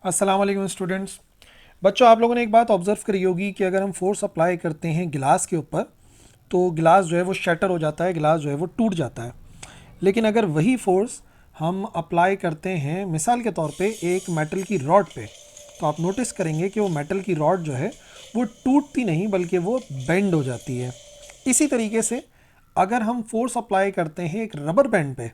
अस्सलाम वालेकुम स्टूडेंट्स। बच्चों, आप लोगों ने एक बात ऑब्जर्व करी होगी कि अगर हम फोर्स अप्लाई करते हैं गिलास के ऊपर तो गिलास जो है वो शटर हो जाता है, गिलास जो है वो टूट जाता है। लेकिन अगर वही फोर्स हम अप्लाई करते हैं मिसाल के तौर पे एक मेटल की रॉड पे, तो आप नोटिस करेंगे कि वो मेटल की रॉड जो है वो टूटती नहीं बल्कि वो बेंड हो जाती है। इसी तरीके से अगर हम फोर्स अप्लाई करते हैं एक रबर बैंड पे,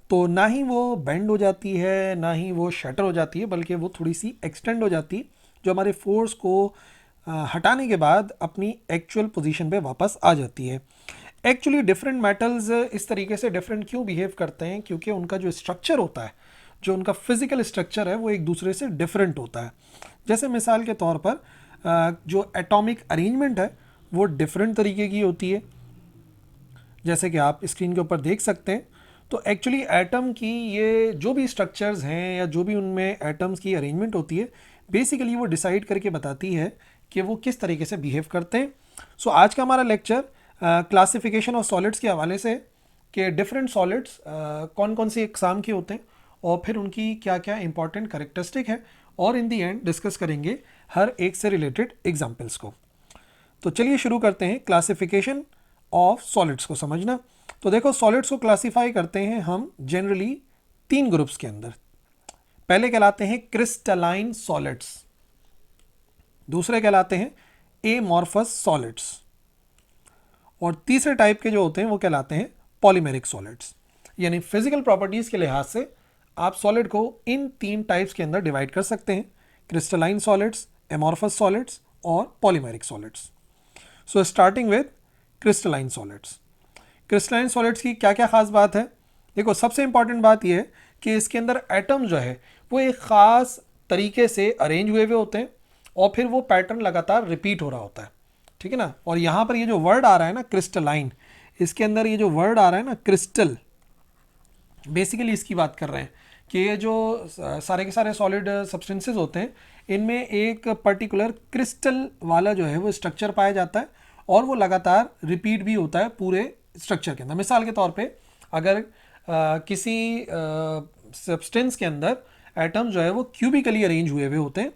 तो ना ही वो बेंड हो जाती है ना ही वो शटर हो जाती है, बल्कि वो थोड़ी सी एक्सटेंड हो जाती है, जो हमारे फोर्स को हटाने के बाद अपनी एक्चुअल पोजीशन पे वापस आ जाती है। एक्चुअली डिफरेंट मेटल्स इस तरीके से डिफरेंट क्यों बिहेव करते हैं? क्योंकि उनका जो स्ट्रक्चर होता है, जो उनका फिजिकल स्ट्रक्चर है, वो एक दूसरे से डिफरेंट होता है। जैसे मिसाल के तौर पर जो एटॉमिक अरेंजमेंट है वो डिफरेंट तरीके की होती है, जैसे कि आप स्क्रीन के ऊपर देख सकते हैं। तो एक्चुअली एटम की ये जो भी स्ट्रक्चर्स हैं या जो भी उनमें एटम्स की अरेंजमेंट होती है, बेसिकली वो डिसाइड करके बताती है कि वो किस तरीके से बिहेव करते हैं। सो आज का हमारा लेक्चर क्लासिफिकेशन ऑफ सॉलिड्स के हवाले से है कि डिफरेंट सॉलिड्स कौन कौन सी इकसाम के होते हैं और फिर उनकी क्या क्या इंपॉर्टेंट करेक्टरिस्टिक है, और इन दी एंड डिस्कस करेंगे हर एक से रिलेटेड एग्जाम्पल्स को। तो चलिए शुरू करते हैं क्लासिफिकेशन ऑफ सॉलिड्स को समझना। तो देखो, सॉलिड्स को क्लासिफाई करते हैं हम जनरली तीन ग्रुप्स के अंदर। पहले कहलाते हैं क्रिस्टलाइन सॉलिड्स, दूसरे कहलाते हैं एमॉर्फस सॉलिड्स, और तीसरे टाइप के जो होते हैं वो कहलाते हैं पॉलीमेरिक सॉलिड्स। यानी फिजिकल प्रॉपर्टीज के लिहाज से आप सॉलिड को इन तीन टाइप्स के अंदर डिवाइड कर सकते हैं: क्रिस्टलाइन सॉलिड्स, एमॉर्फस सॉलिड्स और polymeric solids. So starting with crystalline solids. Crystalline solids की क्या क्या खास बात है? देखो, सबसे इंपॉर्टेंट बात यह है कि इसके अंदर एटम जो है वो एक ख़ास तरीके से अरेंज हुए होते हैं और फिर वो पैटर्न लगातार रिपीट हो रहा होता है। ठीक है ना? और यहाँ पर ये जो वर्ड आ रहा है ना क्रिस्टलाइन, इसके अंदर ये जो वर्ड आ रहा है ना क्रिस्टल, बेसिकली इसकी बात कर रहे हैं कि ये जो सारे के सारे सॉलिड सब्सटेंसेस होते हैं, इनमें एक पर्टिकुलर क्रिस्टल वाला जो है वो स्ट्रक्चर पाया जाता है और वो लगातार रिपीट भी होता है पूरे स्ट्रक्चर के अंदर। मिसाल के तौर पे अगर किसी सब्सटेंस के अंदर एटम जो है वो क्यूबिकली अरेंज हुए होते हैं,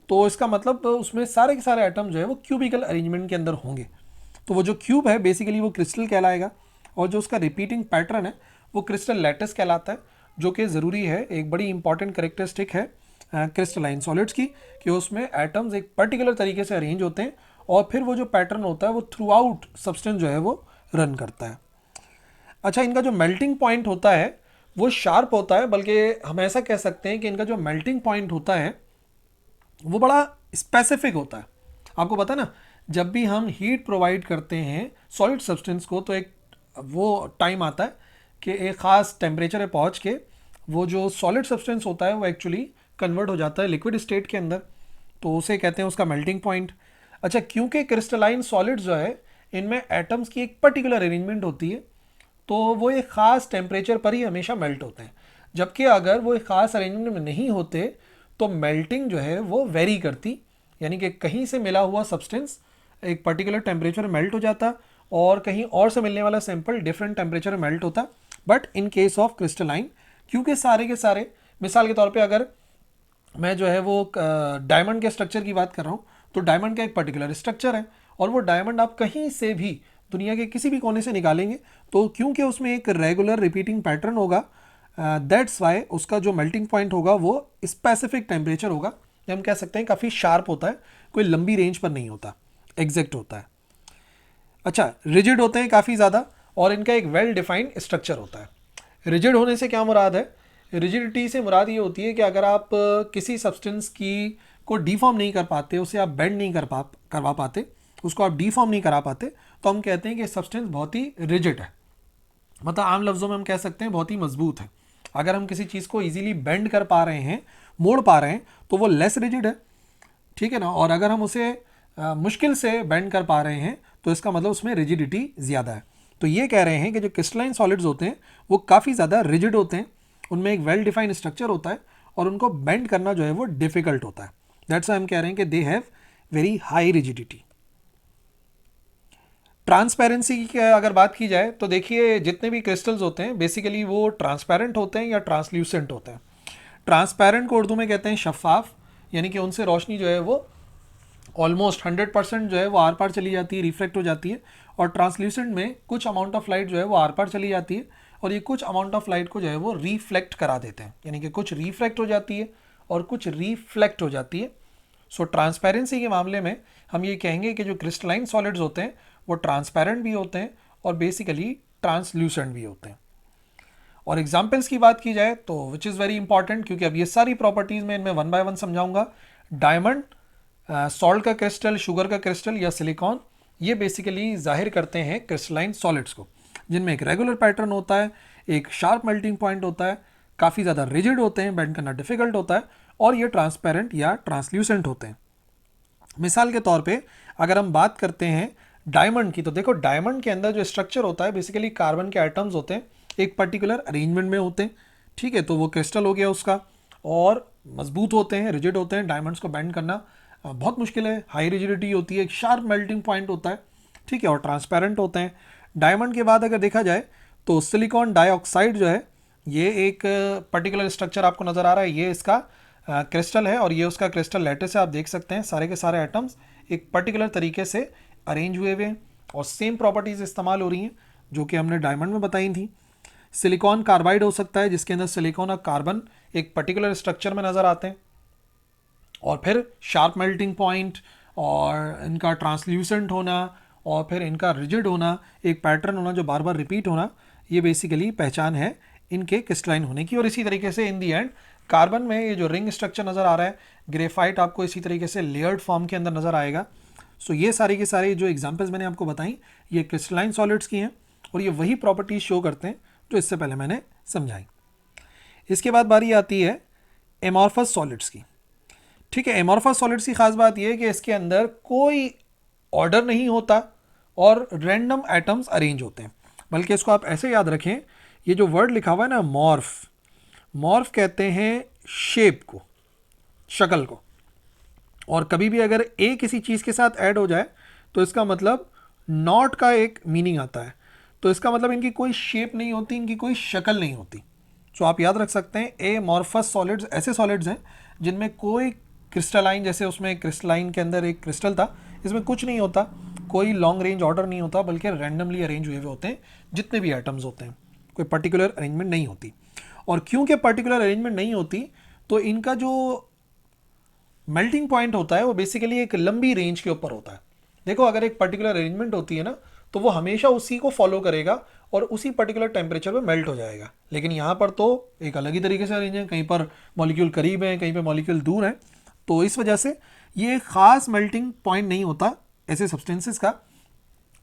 तो इसका मतलब उसमें सारे के सारे एटम जो है वो क्यूबिकल अरेंजमेंट के अंदर होंगे। तो वो जो क्यूब है बेसिकली वो क्रिस्टल कहलाएगा, और जो उसका रिपीटिंग पैटर्न है वो क्रिस्टल लैटिस कहलाता है, जो कि ज़रूरी है, एक बड़ी इंपॉर्टेंट करेक्टरिस्टिक है क्रिस्टलाइन सॉलिड्स की, कि उसमें एटम्स एक पर्टिकुलर तरीके से अरेंज होते हैं और फिर वो जो पैटर्न होता है वो थ्रू आउट सब्सटेंस जो है वो रन करता है। अच्छा, इनका जो मेल्टिंग पॉइंट होता है वो शार्प होता है, बल्कि हम ऐसा कह सकते हैं कि इनका जो मेल्टिंग पॉइंट होता है वो बड़ा स्पेसिफिक होता है। आपको पता है ना, जब भी हम हीट प्रोवाइड करते हैं सॉलिड सब्सटेंस को, तो एक वो टाइम आता है कि एक ख़ास टेम्परेचर पे पहुंच के वो जो सॉलिड सब्सटेंस होता है वो एक्चुअली कन्वर्ट हो जाता है लिक्विड स्टेट के अंदर, तो उसे कहते हैं उसका मेल्टिंग पॉइंट। अच्छा, क्योंकि क्रिस्टलाइन सॉलिड्स जो है इनमें एटम्स की एक पर्टिकुलर अरेंजमेंट होती है, तो वो एक ख़ास टेम्परेचर पर ही हमेशा मेल्ट होते हैं। जबकि अगर वो एक ख़ास अरेंजमेंट में नहीं होते तो मेल्टिंग जो है वो वेरी करती, यानी कि कहीं से मिला हुआ सब्सटेंस एक पर्टिकुलर टेम्परेचर में मेल्ट हो जाता और कहीं और से मिलने वाला सैंपल डिफरेंट टेम्परेचर में मेल्ट होता। But in case of crystalline, क्योंकि सारे के सारे, मिसाल के तौर पे अगर मैं जो है वो डायमंड के स्ट्रक्चर की बात कर रहा हूँ, तो डायमंड का एक पर्टिकुलर स्ट्रक्चर है और वो डायमंड आप कहीं से भी दुनिया के किसी भी कोने से निकालेंगे तो क्योंकि उसमें एक रेगुलर रिपीटिंग पैटर्न होगा, दैट्स वाई उसका जो मेल्टिंग पॉइंट होगा वो स्पेसिफिक टेम्परेचर होगा, या हम कह सकते हैं काफ़ी शार्प होता है, कोई लंबी रेंज पर नहीं होता, एग्जैक्ट होता है। अच्छा, रिजिड होते हैं काफ़ी ज़्यादा और इनका एक वेल डिफाइंड स्ट्रक्चर होता है। रिजिड होने से क्या मुराद है? रिजिडिटी से मुराद ये होती है कि अगर आप किसी सब्सटेंस की को डीफॉर्म नहीं कर पाते, उसे आप बेंड नहीं करवा पाते, उसको आप डीफॉर्म नहीं करा पाते, तो हम कहते हैं कि सब्सटेंस बहुत ही रिजिड है। मतलब आम लफ्ज़ों में हम कह सकते हैं बहुत ही मजबूत है। अगर हम किसी चीज़ को इजीली बेंड कर पा रहे हैं, मोड़ पा रहे हैं, तो वो लेस रिजिड है। ठीक है ना? और अगर हम उसे मुश्किल से बेंड कर पा रहे हैं तो इसका मतलब उसमें रिजिडिटी ज़्यादा है। तो ये कह रहे हैं कि जो क्रिस्टलाइन सॉलिड्स होते हैं वो काफ़ी ज़्यादा रिजिड होते हैं, उनमें एक वेल डिफाइंड स्ट्रक्चर होता है और उनको बेंड करना जो है वो डिफ़िकल्ट होता है। दैट्स वाई हम कह रहे हैं कि they have very high rigidity. Transparency की अगर बात की जाए तो देखिए, जितने भी क्रिस्टल्स होते हैं बेसिकली वो ट्रांसपेरेंट होते हैं या ट्रांसल्यूसेंट होते हैं। ट्रांसपेरेंट को उर्दू में कहते हैं शफाफ, यानी कि उनसे रोशनी जो है वो ऑलमोस्ट 100% जो है वो आर पार चली जाती है, रिफ्लेक्ट हो जाती है। और ट्रांसल्यूसेंट में कुछ अमाउंट ऑफ लाइट जो है वो आर पार चली जाती है और ये कुछ अमाउंट ऑफ लाइट को जो है वो रिफ्लेक्ट करा देते हैं, यानी कि कुछ रिफ्लेक्ट हो जाती है और कुछ रिफ्लेक्ट हो जाती है। सो ट्रांसपेरेंसी के मामले में हम ये कहेंगे कि जो क्रिस्टलाइन सॉलिड्स होते हैं वो ट्रांसपेरेंट भी होते हैं और बेसिकली ट्रांसल्यूसेंट भी होते हैं। और एग्जाम्पल्स की बात की जाए तो विच इज़ वेरी इंपॉर्टेंट, क्योंकि अब ये सारी प्रॉपर्टीज़ मैं इनमें वन बाय वन समझाऊंगा। डायमंड, सॉल्ट का क्रिस्टल, शुगर का क्रिस्टल या सिलिकॉन, ये बेसिकली जाहिर करते हैं क्रिस्टलाइन सॉलिड्स को, जिनमें एक रेगुलर पैटर्न होता है, एक शार्प मेल्टिंग पॉइंट होता है, काफ़ी ज़्यादा रिजिड होते हैं, बेंड करना डिफिकल्ट होता है और ये ट्रांसपेरेंट या ट्रांसल्यूसेंट होते हैं। मिसाल के तौर पे अगर हम बात करते हैं डायमंड की, तो देखो डायमंड के अंदर जो स्ट्रक्चर होता है बेसिकली कार्बन के एटम्स होते हैं, एक पर्टिकुलर अरेंजमेंट में होते हैं, ठीक है। तो वो क्रिस्टल हो गया उसका, और मजबूत होते हैं, रिजिड होते हैं। डायमंड्स को बेंड करना बहुत मुश्किल है, हाई रिजिडिटी होती है, एक शार्प मेल्टिंग पॉइंट होता है, ठीक है, और ट्रांसपेरेंट होते हैं। डायमंड के बाद अगर देखा जाए तो सिलिकॉन डाइऑक्साइड जो है, ये एक पर्टिकुलर स्ट्रक्चर आपको नज़र आ रहा है, ये इसका क्रिस्टल है और ये उसका क्रिस्टल लैटिस है। आप देख सकते हैं सारे के सारे एटम्स एक पर्टिकुलर तरीके से अरेंज हुए हुए हैं और सेम प्रॉपर्टीज़ इस्तेमाल हो रही हैं जो कि हमने डायमंड में बताई थी। सिलिकॉन कार्बाइड हो सकता है जिसके अंदर सिलिकॉन और कार्बन एक पर्टिकुलर स्ट्रक्चर में नज़र आते हैं, और फिर शार्प मेल्टिंग पॉइंट और इनका ट्रांसल्यूसेंट होना और फिर इनका रिजिड होना, एक पैटर्न होना जो बार बार रिपीट होना, ये बेसिकली पहचान है इनके क्रिस्टलाइन होने की। और इसी तरीके से इन दी एंड कार्बन में ये जो रिंग स्ट्रक्चर नज़र आ रहा है, ग्रेफाइट आपको इसी तरीके से लेयर्ड फॉर्म के अंदर नज़र आएगा। सो ये सारी की सारी जो एग्जांपल्स मैंने आपको बताई ये क्रिस्टलाइन सॉलिड्स की हैं और ये वही प्रॉपर्टीज शो करते हैं जो इससे पहले मैंने समझाई। इसके बाद बारी आती है एमॉर्फस सॉलिड्स की, ठीक है। एमॉर्फस सॉलिड्स की खास बात यह है कि इसके अंदर कोई ऑर्डर नहीं होता और रैंडम एटम्स अरेंज होते हैं, बल्कि इसको आप ऐसे याद रखें, ये जो वर्ड लिखा हुआ है ना मॉर्फ, मॉर्फ कहते हैं शेप को, शक्ल को। और कभी भी अगर ए किसी चीज़ के साथ ऐड हो जाए तो इसका मतलब नॉट का एक मीनिंग आता है, तो इसका मतलब इनकी कोई शेप नहीं होती, इनकी कोई शक्ल नहीं होती। तो आप याद रख सकते हैं एमॉर्फस सॉलिड्स ऐसे सॉलिड्स हैं जिनमें कोई क्रिस्टलाइन, जैसे उसमें क्रिस्टलाइन के अंदर एक क्रिस्टल था, इसमें कुछ नहीं होता, कोई लॉन्ग रेंज ऑर्डर नहीं होता, बल्कि रैंडमली अरेंज हुए हुए होते हैं जितने भी एटम्स होते हैं, कोई पर्टिकुलर अरेंजमेंट नहीं होती। और क्योंकि पर्टिकुलर अरेंजमेंट नहीं होती तो इनका जो मेल्टिंग पॉइंट होता है वो बेसिकली एक लंबी रेंज के ऊपर होता है। देखो अगर एक पर्टिकुलर अरेंजमेंट होती है ना तो वो हमेशा उसी को फॉलो करेगा और उसी पर्टिकुलर टेम्परेचर पे मेल्ट हो जाएगा, लेकिन यहाँ पर तो एक अलग ही तरीके से अरेंज है, कहीं पर मॉलिक्यूल करीब हैं, कहीं पर मॉलिक्यूल दूर हैं, तो इस वजह से ये खास मेल्टिंग पॉइंट नहीं होता ऐसे सब्सटेंसेस का,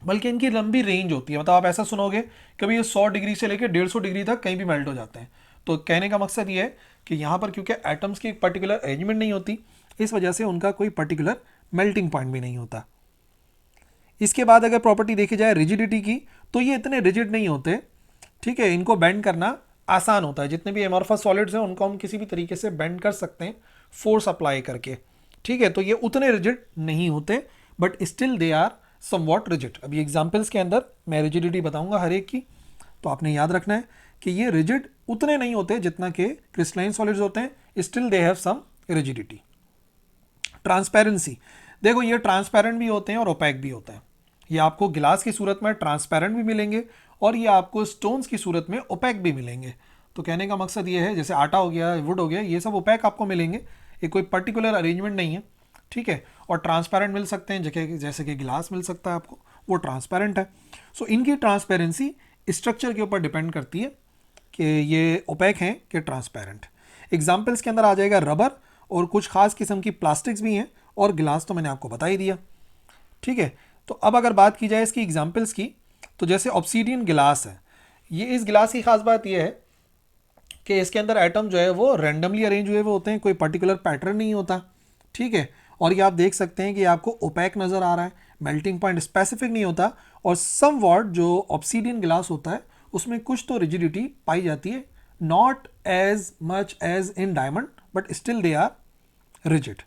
बल्कि इनकी लंबी रेंज होती है। मतलब आप ऐसा सुनोगे कभी ये 100 डिग्री से लेकर 150 डिग्री तक कहीं भी मेल्ट हो जाते हैं। तो कहने का मकसद ये है कि यहाँ पर क्योंकि एटम्स की एक पर्टिकुलर अरेंजमेंट नहीं होती, इस वजह से उनका कोई पर्टिकुलर मेल्टिंग पॉइंट भी नहीं होता। इसके बाद अगर प्रॉपर्टी देखी जाए रिजिडिटी की, तो ये इतने रिजिड नहीं होते, ठीक है, इनको बेंड करना आसान होता है। जितने भी एमॉर्फस सॉलिड्स हैं उनको हम किसी भी तरीके से बेंड कर सकते हैं फोर्स अप्लाई करके, ठीक है। तो ये उतने रिजिड नहीं होते but still they are somewhat rigid. अभी एग्जाम्पल्स के अंदर मैं रिजिडिटी बताऊंगा हर एक की, तो आपने याद रखना है कि ये रिजिड उतने नहीं होते जितना के क्रिस्टलाइन सॉलिड्स होते हैं, still they have some rigidity. Transparency, देखो ये ट्रांसपेरेंट भी होते हैं और ओपैक भी होते हैं। ये आपको गिलास की सूरत में ट्रांसपेरेंट भी मिलेंगे और ये आपको स्टोन्स की सूरत में ओपैक भी मिलेंगे। तो कहने का मकसद ये है, जैसे आटा हो गया, वुड हो गया, ये सब ओपैक आपको मिलेंगे, ये कोई पर्टिकुलर अरेंजमेंट नहीं है, ठीक है। और ट्रांसपेरेंट मिल सकते हैं, जैसे कि गिलास मिल सकता है आपको, वो ट्रांसपेरेंट है। सो इनकी ट्रांसपेरेंसी स्ट्रक्चर के ऊपर डिपेंड करती है कि ये ओपैक हैं कि ट्रांसपेरेंट। एग्जाम्पल्स के अंदर आ जाएगा रबर और कुछ खास किस्म की प्लास्टिक्स भी हैं, और गिलास तो मैंने आपको बता ही दिया, ठीक है। तो अब अगर बात की जाए इसकी एग्जाम्पल्स की, तो जैसे ऑब्सीडियन गिलास है, ये इस गिलास की खास बात यह है कि इसके अंदर एटम जो है वो रैंडमली अरेंज हुए हुए होते हैं, कोई पर्टिकुलर पैटर्न नहीं होता, ठीक है। और ये आप देख सकते हैं कि आपको ओपैक नज़र आ रहा है, मेल्टिंग पॉइंट स्पेसिफिक नहीं होता, और सम वॉट जो ऑब्सीडियन गिलास होता है उसमें कुछ तो रिजिडिटी पाई जाती है, not as much as in diamond but still they are rigid.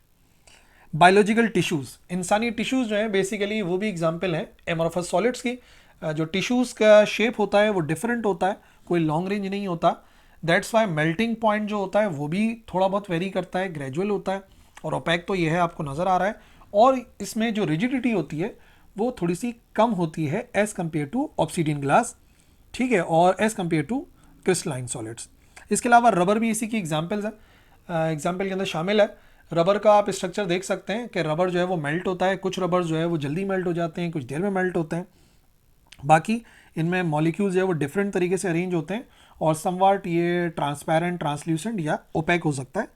Biological tissues, इंसानी टिश्यूज़ जो हैं बेसिकली वो भी एग्जाम्पल हैं एमॉर्फस सॉलिड्स की। जो टिश्यूज़ का शेप होता है वो डिफरेंट होता है, कोई लॉन्ग रेंज नहीं होता, दैट्स वाई मेल्टिंग पॉइंट जो होता है वो भी थोड़ा बहुत वेरी करता है, ग्रेजुअल होता है। और ओपेक तो ये है, आपको नज़र आ रहा है। और इसमें जो रिजिडिटी होती है वो थोड़ी सी कम होती है as compare to obsidian glass, ठीक है, और as compare to crystalline solids. इसके अलावा रबर भी इसी की एग्जाम्पल्स है, एग्जाम्पल के अंदर शामिल है। रबर का आप स्ट्रक्चर देख सकते हैं कि रबर जो है वो मेल्ट होता है, कुछ रबर जो है वो जल्दी मेल्ट हो जाते हैं, कुछ देर में मेल्ट होते हैं। बाकी इनमें मॉलिक्यूल्स जो है वो डिफरेंट तरीके से अरेंज होते हैं, और समवाट ये ट्रांसपेरेंट, ट्रांसल्यूसेंट या ओपेक हो सकता है।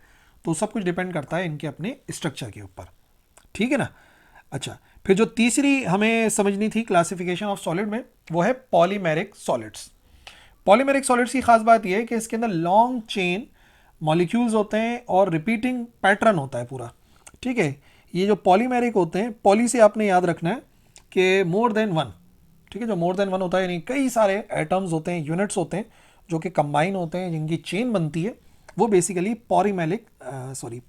तो सब कुछ डिपेंड करता है इनके अपने स्ट्रक्चर के ऊपर, ठीक है ना। अच्छा, फिर जो तीसरी हमें समझनी थी क्लासिफिकेशन ऑफ सॉलिड में, वो है पॉलीमेरिक सॉलिड्स। पॉलीमेरिक सॉलिड्स की खास बात यह है कि इसके अंदर लॉन्ग चेन मॉलिक्यूल्स होते हैं और रिपीटिंग पैटर्न होता है पूरा, ठीक है। ये जो पॉलीमेरिक होते हैं, पॉली से आपने याद रखना है कि मोर देन वन, ठीक है। जो मोर देन वन होता है यानी कई सारे एटम्स होते हैं, यूनिट्स होते हैं जो कि कंबाइन होते हैं, जिनकी चेन बनती है, वो बेसिकली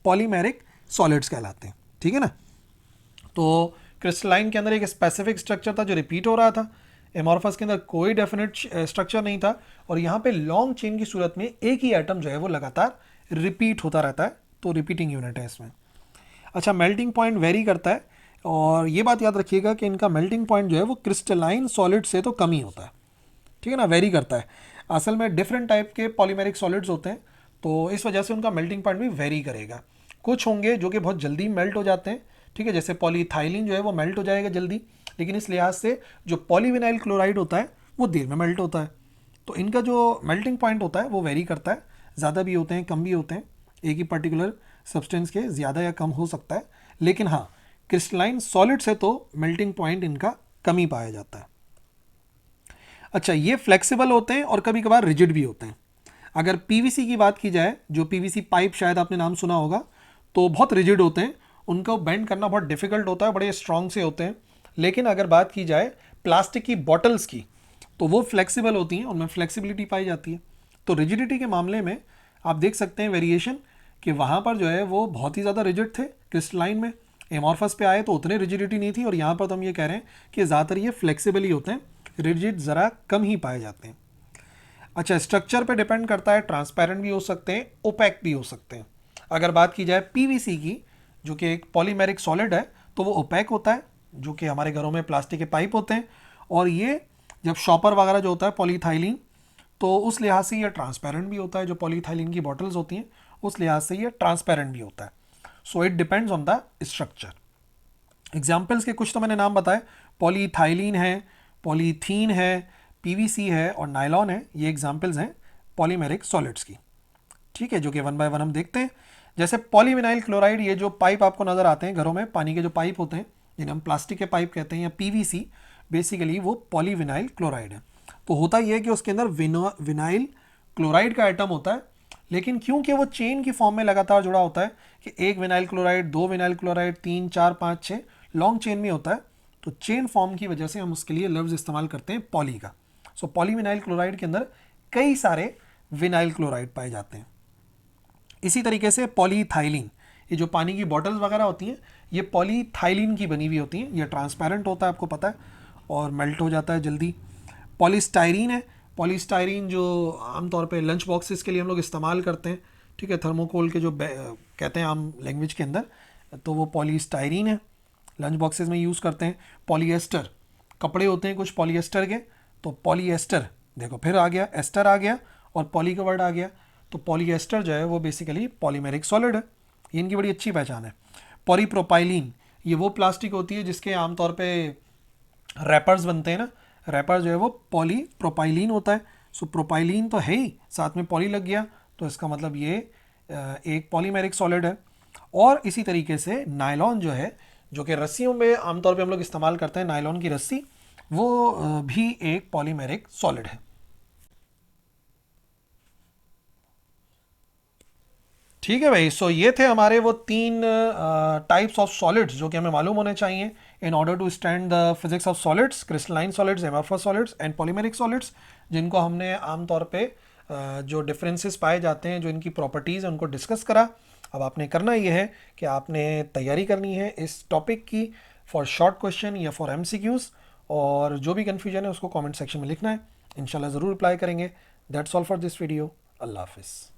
पॉलीमेरिक सॉलिड्स कहलाते हैं, ठीक है ना। तो क्रिस्टलाइन के अंदर एक स्पेसिफिक स्ट्रक्चर था जो रिपीट हो रहा था, एमॉर्फस के अंदर कोई डेफिनेट स्ट्रक्चर नहीं था, और यहाँ पे लॉन्ग चेन की सूरत में एक ही एटम जो है वो लगातार रिपीट होता रहता है, तो रिपीटिंग यूनिट है इसमें। अच्छा, मेल्टिंग पॉइंट वेरी करता है, और ये बात याद रखिएगा कि इनका मेल्टिंग पॉइंट जो है वो क्रिस्टलाइन सॉलिड से तो कम ही होता है, ठीक है ना, वेरी करता है। असल में डिफरेंट टाइप के पॉलीमेरिक सॉलिड्स होते हैं, तो इस वजह से उनका मेल्टिंग पॉइंट भी वेरी करेगा। कुछ होंगे जो कि बहुत जल्दी मेल्ट हो जाते हैं, ठीक है, जैसे पॉलीथाइलिन जो है वो मेल्ट हो जाएगा जल्दी, लेकिन इस लिहाज से जो पॉलीविनाइल क्लोराइड होता है वो देर में मेल्ट होता है। तो इनका जो मेल्टिंग पॉइंट होता है वो वेरी करता है, ज़्यादा भी होते हैं, कम भी होते हैं, एक ही पर्टिकुलर सब्सटेंस के ज़्यादा या कम हो सकता है। लेकिन हाँ, क्रिस्टलाइन सॉलिड से तो मेल्टिंग पॉइंट इनका कम ही पाया जाता है। अच्छा, ये फ्लेक्सिबल होते हैं और कभी कभार रिजिड भी होते हैं। अगर पीवीसी की बात की जाए, जो पीवीसी पाइप शायद आपने नाम सुना होगा, तो बहुत रिजिड होते हैं, उनको बेंड करना बहुत डिफिकल्ट होता है, बड़े स्ट्रॉन्ग से होते हैं। लेकिन अगर बात की जाए प्लास्टिक की बॉटल्स की, तो वो फ्लेक्सिबल होती हैं, उनमें फ्लेक्सिबिलिटी पाई जाती है। तो रिजिडिटी के मामले में आप देख सकते हैं वेरिएशन, कि वहाँ पर जो है वो बहुत ही ज़्यादा रिजिड थे क्रिस्टलाइन में, एमॉर्फस पे आए तो उतने रिजिडिटी नहीं थी, और यहाँ पर तो हम ये कह रहे हैं कि ज़्यादातर ये फ्लेक्सिबल ही होते हैं, रिजिड ज़रा कम ही पाए जाते हैं। अच्छा, स्ट्रक्चर पे डिपेंड करता है, ट्रांसपेरेंट भी हो सकते हैं, ओपेक भी हो सकते हैं। अगर बात की जाए पीवीसी की, जो कि एक पॉलीमेरिक सॉलिड है, तो वो ओपेक होता है, जो कि हमारे घरों में प्लास्टिक के पाइप होते हैं, और ये जब शॉपर वगैरह जो होता है पॉलीथाइलिन, तो उस लिहाज से ये ट्रांसपेरेंट भी होता है। जो पॉलीथाइलिन की बॉटल्स होती हैं उस लिहाज से ये ट्रांसपेरेंट भी होता है। So it depends on the structure. Examples के कुछ तो मैंने नाम बताए, पॉलीथाइलिन है, पॉलीथीन है, पीवीसी है और नायलॉन है, ये एग्जाम्पल्स हैं पॉलीमेरिक सॉलिड्स की, ठीक है, जो कि वन बाय वन हम देखते हैं। जैसे पॉलीविनाइल क्लोराइड, ये जो पाइप आपको नज़र आते हैं घरों में, पानी के जो पाइप होते हैं जिन्हें हम प्लास्टिक के पाइप कहते हैं, या पीवीसी, बेसिकली वो पॉलीविनाइल क्लोराइड है। तो होता ये है कि उसके अंदर विनाइल क्लोराइड का एटम होता है, लेकिन क्योंकि वो चेन की फॉर्म में लगातार जुड़ा होता है, कि एक विनाइल क्लोराइड, दो विनाइल क्लोराइड, तीन, चार, पाँच, छः, लॉन्ग चेन में होता है, तो चेन फॉर्म की वजह से हम उसके लिए लफ्ज़ इस्तेमाल करते हैं पॉली का। सो पॉलीविनाइल क्लोराइड के अंदर कई सारे विनाइल क्लोराइड पाए जाते हैं। इसी तरीके से पॉलीथाइलिन, ये जो पानी की बॉटल्स वगैरह होती हैं, ये पॉलीथाइलिन की बनी हुई होती हैं, ये ट्रांसपेरेंट होता है, आपको पता है, और मेल्ट हो जाता है जल्दी। पॉलीस्टाइरीन है, पॉलीस्टाइरीन जो आमतौर पे लंच बॉक्सेस के लिए हम लोग इस्तेमाल करते हैं, ठीक है, थर्मोकोल के जो कहते हैं आम लैंग्वेज के अंदर, तो वो पॉलीस्टाइरीन है, लंच बॉक्सेस में यूज़ करते हैं। पॉलीएस्टर, कपड़े होते हैं कुछ पॉलीएस्टर के, तो पॉलीएस्टर, देखो फिर आ गया, एस्टर आ गया और पॉली का वर्ड आ गया, तो पॉलीएस्टर जो है वो बेसिकली पॉलीमेरिक सॉलिड है, ये इनकी बड़ी अच्छी पहचान है। पॉलीप्रोपाइलीन, ये वो प्लास्टिक होती है जिसके आमतौर पे रैपर्स बनते हैं ना, रैपर जो है वो पॉलीप्रोपाइलीन होता है। सो प्रोपाइलीन तो है ही, साथ में पॉली लग गया, तो इसका मतलब ये एक पॉलीमेरिक सॉलिड है। और इसी तरीके से नायलॉन जो है, जो कि रस्सियों में आमतौर पे हम लोग इस्तेमाल करते हैं, नायलॉन की रस्सी, वो भी एक पॉलीमेरिक सॉलिड है। ठीक है भाई, सो ये थे हमारे वो तीन टाइप्स ऑफ सॉलिड्स जो कि हमें मालूम होने चाहिए in order to stand the physics of solids, crystalline solids, amorphous solids and polymeric solids, जिनको हमने आमतौर पे जो डिफरेंसेस पाए जाते हैं, जो इनकी प्रॉपर्टीज़ हैं, उनको डिस्कस करा। अब आपने करना ये है कि आपने तैयारी करनी है इस टॉपिक की फॉर शॉर्ट क्वेश्चन या फॉर एमसीक्यूज़, और जो भी कन्फ्यूजन है उसको कमेंट सेक्शन में लिखना है, इंशाल्लाह ज़रूर रिप्लाई करेंगे। That's all for this video. अल्लाह हाफिज़।